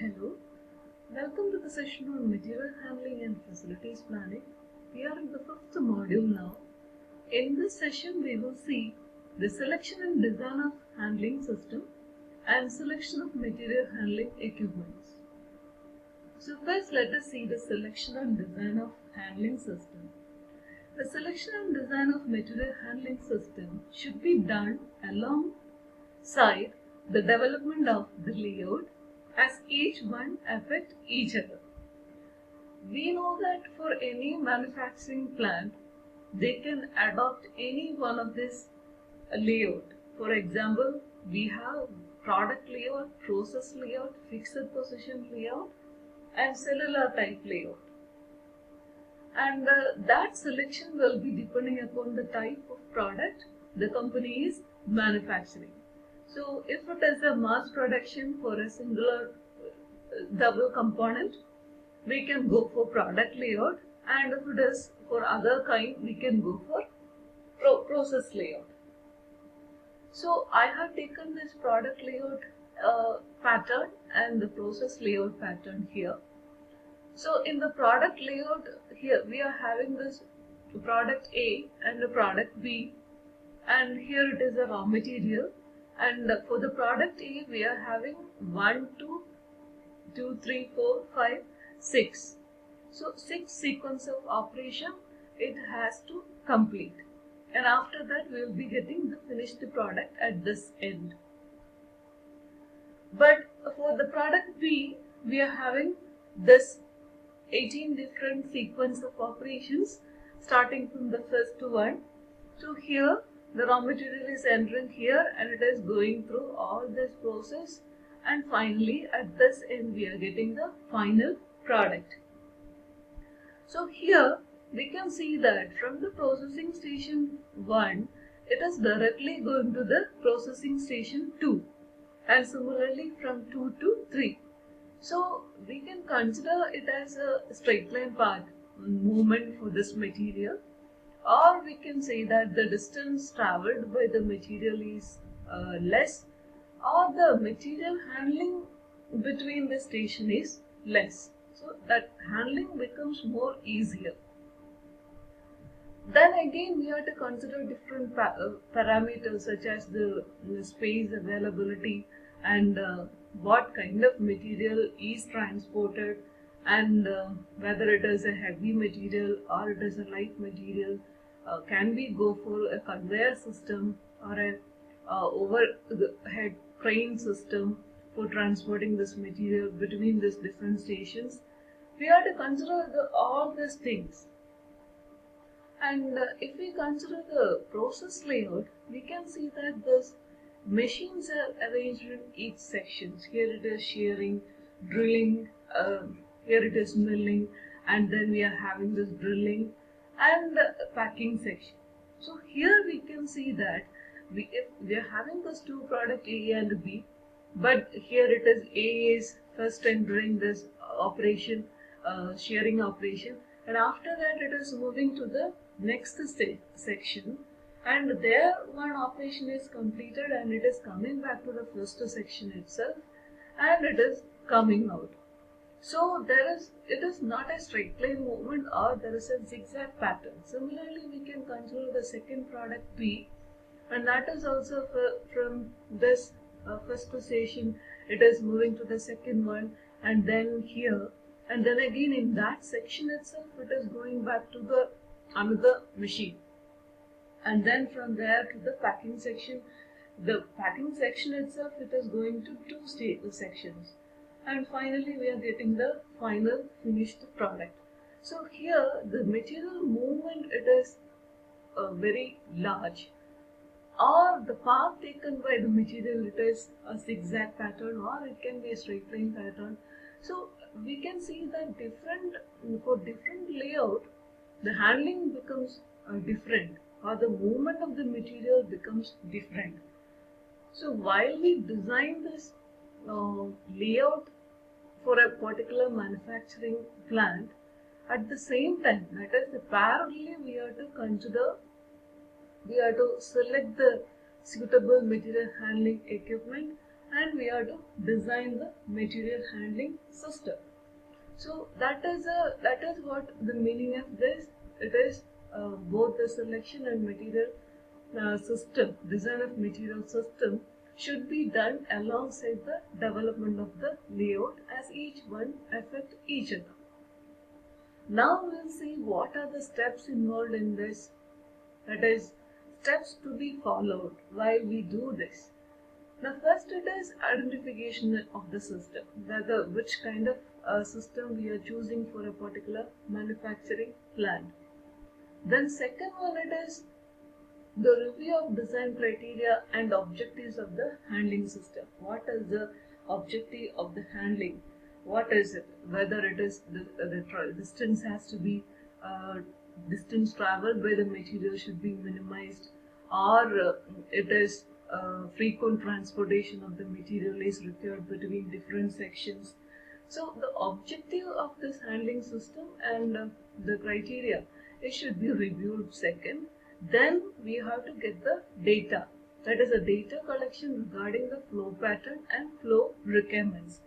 Hello, welcome to the session on material handling and facilities planning. We are in the fifth module now. In this session, we will see the selection and design of handling system and selection of material handling equipments. So first, let us see the selection and design of handling system. The selection and design of material handling system should be done alongside the development of the layout, as each one affect each other. We know that for any manufacturing plant, they can adopt any one of this layout. For example, we have product layout, process layout, fixed position layout, and cellular type layout. And that selection will be depending upon the type of product the company is manufacturing. So if it is a mass production for a singular double component, we can go for product layout, and if it is for other kind, we can go for process layout. So I have taken this product layout pattern and the process layout pattern here. So in the product layout here, we are having this product A and the product B, and here it is a raw material. And for the product A, we are having 1, 2, 3, 4, 5, 6. So 6 sequence of operation it has to complete. And after that, we will be getting the finished product at this end. But for the product B, we are having this 18 different sequence of operations starting from the first one. So here the raw material is entering here and it is going through all this process, and finally at this end we are getting the final product. So here we can see that from the processing station 1, it is directly going to the processing station 2, and similarly from 2 to 3. So we can consider it as a straight line path movement for this material, or we can say that the distance traveled by the material is less, or the material handling between the station is less. So that handling becomes more easier. Then again, we have to consider different parameters such as the space availability and what kind of material is transported, and whether it is a heavy material or it is a light material. Can we go for a conveyor system or a overhead crane system for transporting this material between these different stations? We have to consider all these things. And if we consider the process layout, we can see that this machines are arranged in each sections. Here it is shearing, drilling, here it is milling, and then we are having this drilling and packing section. So here we can see that if we are having this two product A and B, but here it is A is first entering this operation, shearing operation, and after that it is moving to the next section, and there one operation is completed and it is coming back to the first section itself, and it is coming out. So it is not a straight line movement, or there is a zigzag pattern. Similarly, we can consider the second product B, and that is also from this first station, it is moving to the second one, and then here, and then again in that section itself, it is going back to the another machine, and then from there to the packing section. The packing section itself, it is going to two sections, and finally we are getting the final finished product. So here the material movement, it is very large, or the path taken by the material, it is a zigzag pattern, or it can be a straight line pattern. So we can see that for different layout, the handling becomes different, or the movement of the material becomes different. So while we design this layout for a particular manufacturing plant, at the same time, that is parallelly, we have to select the suitable material handling equipment, and we have to design the material handling system. So that is what the meaning of this. It is both the selection and material system, design of material system should be done alongside the development of the layout, as each one affect each other. Now we'll see what are the steps involved in this. That is, steps to be followed while we do this. Now first it is identification of the system, whether which kind of system we are choosing for a particular manufacturing plant. Then second one, it is the review of design criteria and objectives of the handling system. What is the objective of the handling? What is it? Whether it is the distance has to be distance traveled by the material should be minimized, or it is frequent transportation of the material is required between different sections. So the objective of this handling system and the criteria, it should be reviewed second. Then we have to get the data, that is a data collection regarding the flow pattern and flow requirements.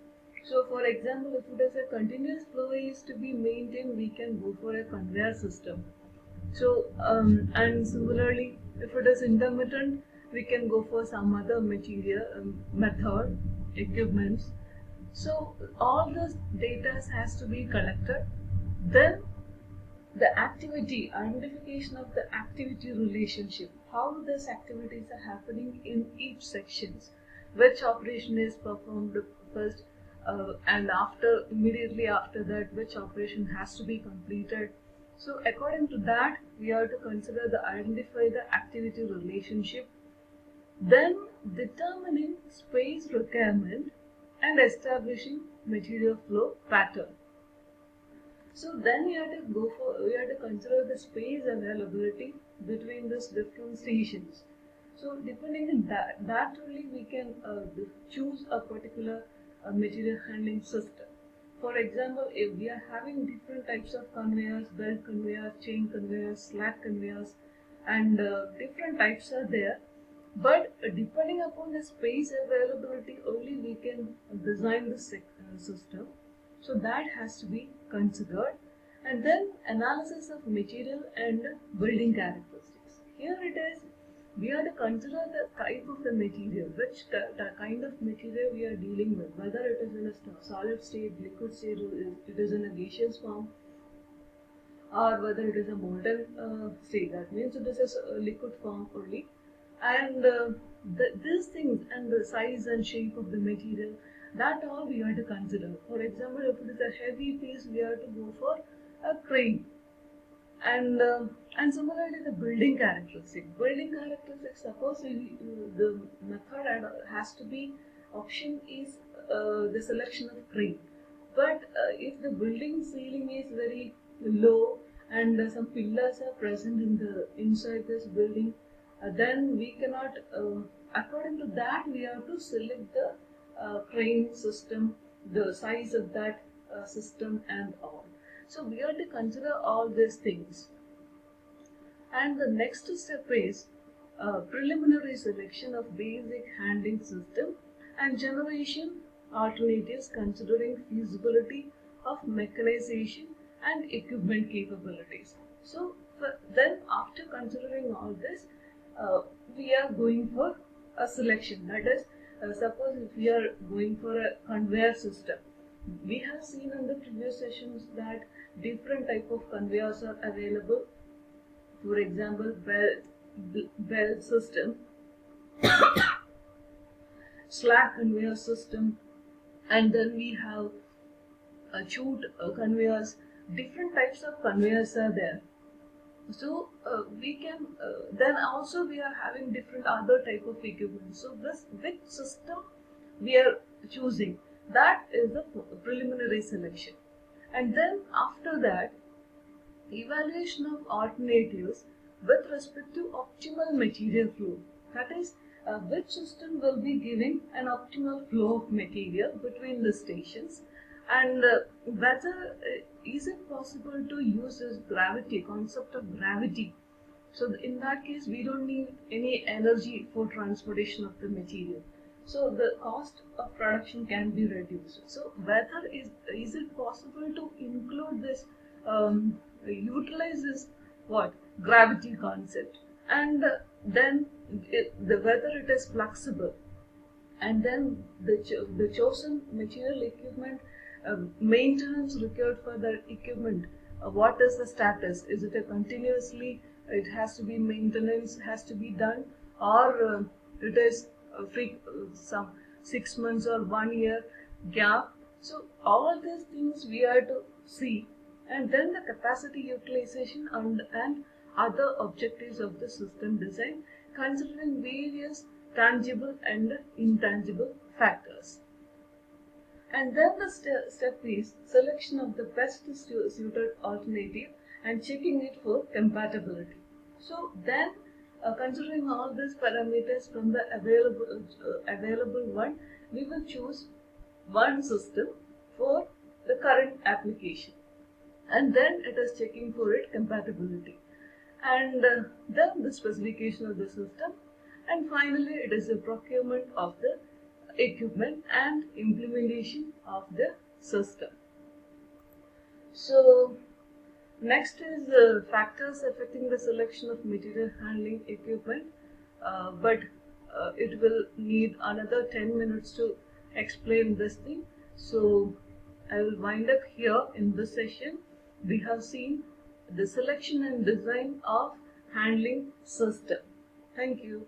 So for example, if it is a continuous flow is to be maintained, we can go for a conveyor system. So and similarly, if it is intermittent, we can go for some other material method, equipments. So all this data has to be collected. Then the activity, identification of the activity relationship, how these activities are happening in each sections, which operation is performed first, and after, immediately after that, which operation has to be completed. So according to that, we have to consider the identify the activity relationship, then determining space requirement and establishing material flow pattern. So then we have to consider the space availability between these different stations. So depending on that only we can choose a particular material handling system. For example, if we are having different types of conveyors, belt conveyors, chain conveyors, slack conveyors, and different types are there. But depending upon the space availability, only we can design the system. So that has to be considered. And then analysis of material and building characteristics. Here it is, we have to consider the type of the material, which kind of material we are dealing with, whether it is in a solid state, liquid state, or it is in a gaseous form, or whether it is a molten state. That means it is a liquid form only. And these things and the size and shape of the material, that all we have to consider. For example, if it is a heavy piece, we have to go for a crane. And similarly, the building characteristics. Building characteristics, suppose the method has to be, option is the selection of crane. But if the building ceiling is very low and some pillars are present in the inside this building, then we cannot, according to that, we have to select the crane system, the size of that system and all. So we have to consider all these things. And the next step is preliminary selection of basic handling system and generation alternatives, considering feasibility of mechanization and equipment capabilities. So then after considering all this, we are going for a selection. That is, suppose if we are going for a conveyor system, we have seen in the previous sessions that different type of conveyors are available. For example, belt system, slack conveyor system, and then we have chute conveyors. Different types of conveyors are there. So we can then also we are having different other type of equipment. So this which system we are choosing, that is the preliminary selection. And then after that, evaluation of alternatives with respect to optimal material flow. That is, which system will be giving an optimal flow of material between the stations, and whether is it possible to use this gravity, concept of gravity. So in that case, we don't need any energy for transportation of the material. so the cost of production can be reduced. So whether is it possible to include this, utilize this what gravity concept, and then whether it is flexible, and then the chosen material equipment, maintenance required for that equipment, what is the status, is it a continuously, it has to be maintenance has to be done, or it is some 6 months or 1 year gap. So all these things we have to see, and then the capacity utilization and other objectives of the system design, considering various tangible and intangible factors. And then the step is selection of the best suited alternative and checking it for compatibility. So then, considering all these parameters from the available one, we will choose one system for the current application, and then it is checking for its compatibility, and then the specification of the system, and finally it is the procurement of the equipment and implementation of the system. So next is factors affecting the selection of material handling equipment, but it will need another 10 minutes to explain this thing. So I will wind up here in this session. We have seen the selection and design of handling system. Thank you.